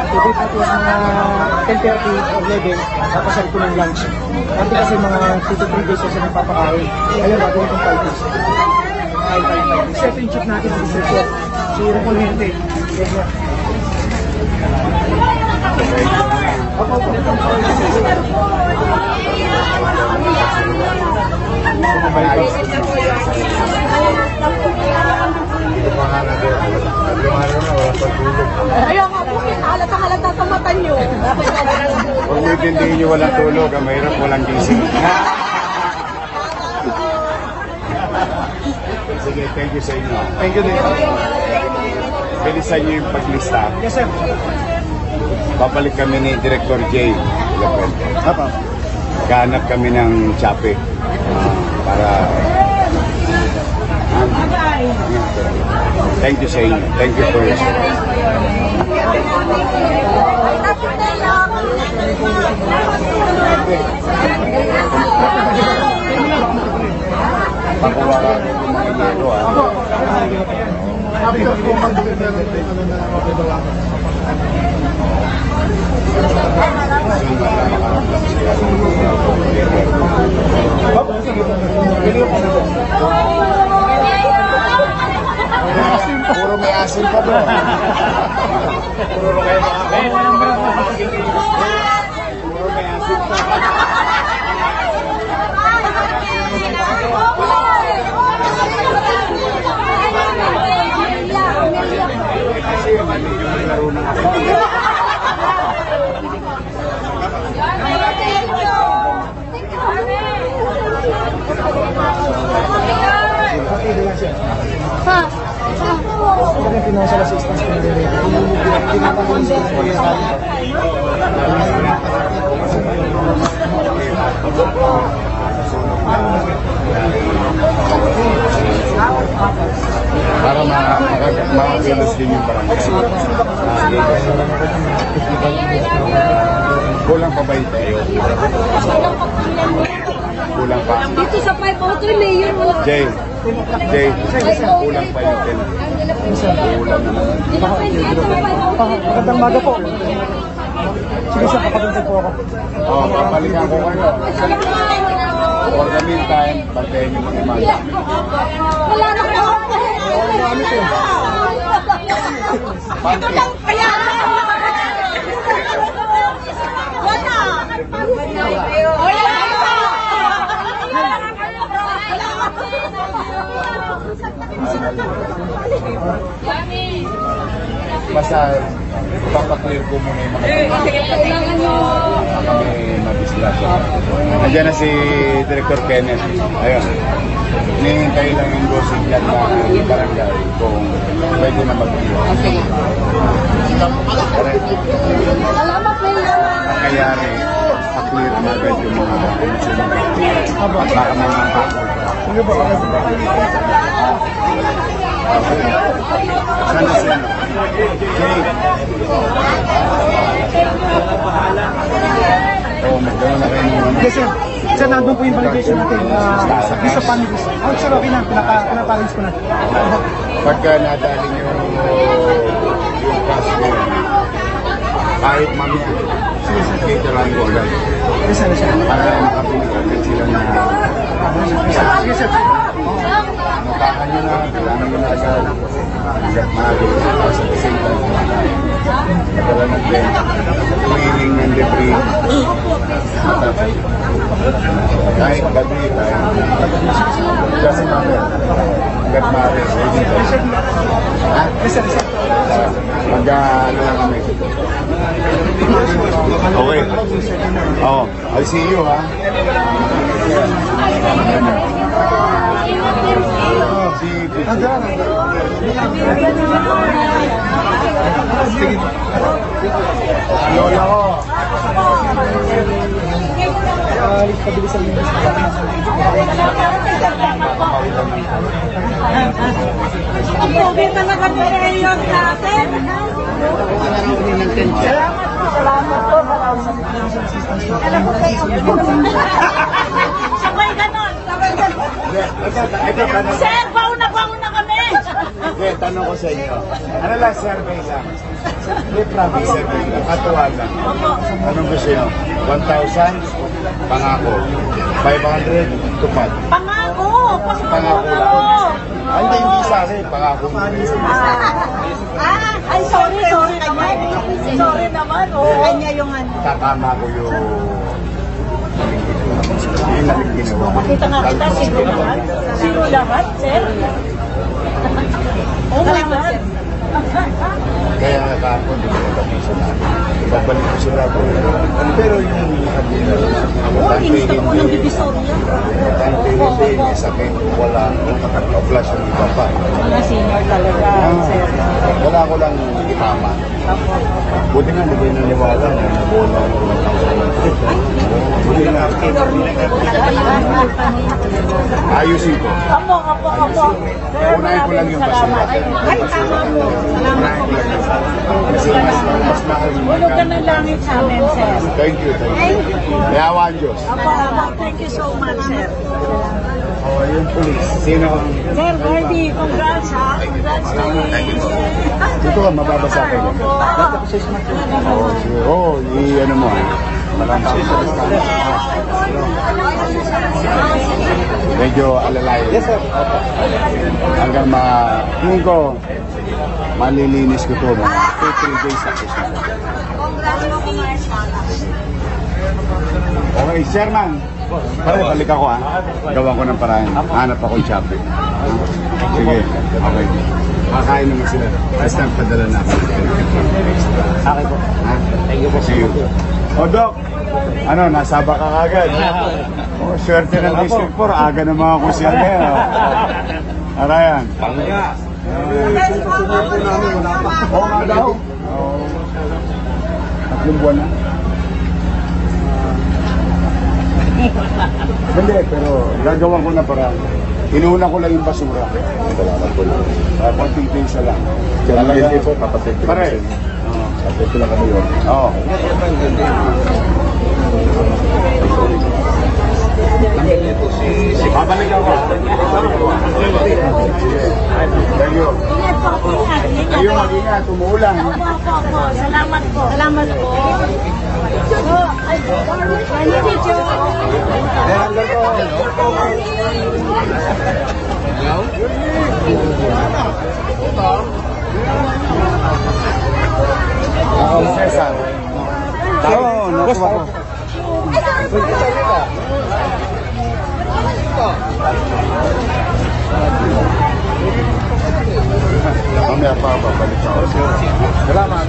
tubig at yung mga 10:30 or 11, napasal ko ng lunch. Kasi kasi mga 2 to 3 days kasi nagpapakain. Ayun, gagawin kong 5 days. 5. Ito yung chip natin sa dessert. Si Repolente. Yes, sir. Ayaw nga po, halata sa mata nyo. Kung hindi nyo walang tulog, ang mahirap walang gising. Sige, thank you sa inyo. Thank you, Dave. Bilisan nyo yung paglista. Yes, sir. Babalik kami ni Director J. Apa. Kahanap kami ng Chape. Para... Thank you sa inyo. Thank you for your support. Pakuwala rin yung mga dito, After po mag-deliver ito, ano na lang ako ba? Puro may asin pa doon. Puro kayo mga puro may asin pa. Kasi yung laro ng ako. Ha? Ito yung financial assistance ko nila. Tinatanggalin sa ko yung para makakilos din yung barangay. Kulang pa ba yung tayo? Kulang pa. Dito sa 503 Mayor. Jay, kulang pa yung tayo. Kulang naman. Magandang maga po. Sige sir, kapagintay po ako. Oo, babalikan ko kayo. For the meantime, bantayan yung mga imagine. Wala na po. Ito lang kaya. Wala. Basta, papaklear ko muna yung mga kami mag-discussion. Nandiyan na si Director Kenneth. Ayun. Hinihintay lang yung gossip yan na barangay kung pwede na mag-clear. Salamat, Mayor. Nangyayari, pa-clear na agad yung mga consumer. At baka may mga kapol. Sige po. Sana siya. Jay. Magkaroon na rin yung... Yes sir. Sir, nandun po yung validation natin. Visa families. Oh, sir, okay na. Pinapalins ko na. Pagka nadali nyo yung cash mo, kahit mamaya, cateran ko agad. Yes sir, yes sir. Para makapilitan sila na... Yes sir. Mutahan nyo na, kailangan nyo na agad. Hanggat maaari, sa same time. Madala natin, clearing ng debris. Kahit gabi, just matter. Hanggat maaari, Yes sir. Yes sir, yes sir. Mag-ano lang kami. Okay. Oh, I'll see you, ha? See you. Lola ko. Pabilisan yung Ang pogi talaga Mayor natin. Salamat po. Alam mo kayo. Sabay ganon. Sir, pauna kami. Okay, tanong. tanong ko sa inyo. Ano lang, survey lang? Survey lang. Katuwal lang. Anong gusto nyo? 1,000? Pangako. 500? Tupad. Pangako! Pangako lang. Ay, hindi sa akin. Pangako mo. Ay, sorry naman. Sorry naman, oh. Kanya yung ano. Tatama ko yung namin ginawa. Makita nga kita, sino lahat? Sino lahat, sir? Oh my God. Kaya kahapon, hindi ko nagpapin sila. Ibabalik ko sila po. Pero yung kabila, Oh, inista ko ng divisoria. hindi sakit, wala, flash yung iba pa. Mga senior talaga, sir. Wala ko lang itama. Buti nga, hindi ko naniwala na nabola ko ng buti na. Ayusin ko. Apo. Unahin ko lang yung basura. Ay, tama mo. Salamat po. Kasi mas mahal yung Hulog ka ng langit sa amin, sir. Thank you. Yawan Diyos. Apo. Thank you so much, sir. Oh, yung police. Sino ang... Sir Hardy, congrats ha. Congrats na Dito ka, mababasa ka yan. Oo, i-ano mo. Maraming medyo alalay. Yes, sir. Hanggang tingin ko, malilinis ko to. 2-3 days ako siya. Okay, Sherman. Pare, balik ako ha. Gawa ko ng paraan. Hanap ako yung shopping. Sige, okay. Kakain naman sila. Basta padala na ako. Okay po. Ha? Thank you po. See you. O, Doc. Ano, nasaba ka kagad. Oh, swerte ng District 4. Aga ng mga kusyan ngayon. Arayan. Pangya. Oo nga daw. Tatlong buwan na. Hindi, pero gagawin ko na para inuuna ko lang yung basura. Salamat po lang. Konting pinsa lang. Hindi po, kapatid. Pare. Kapatid lang kami yun. Oo. Babalik ako. Thank you. Kayo mag-ingat, umuulan. Opo. Salamat po. Salamat po. Ako, Cesar. Oo, nakuha ko. Mamaya pa, babalik ako. Salamat.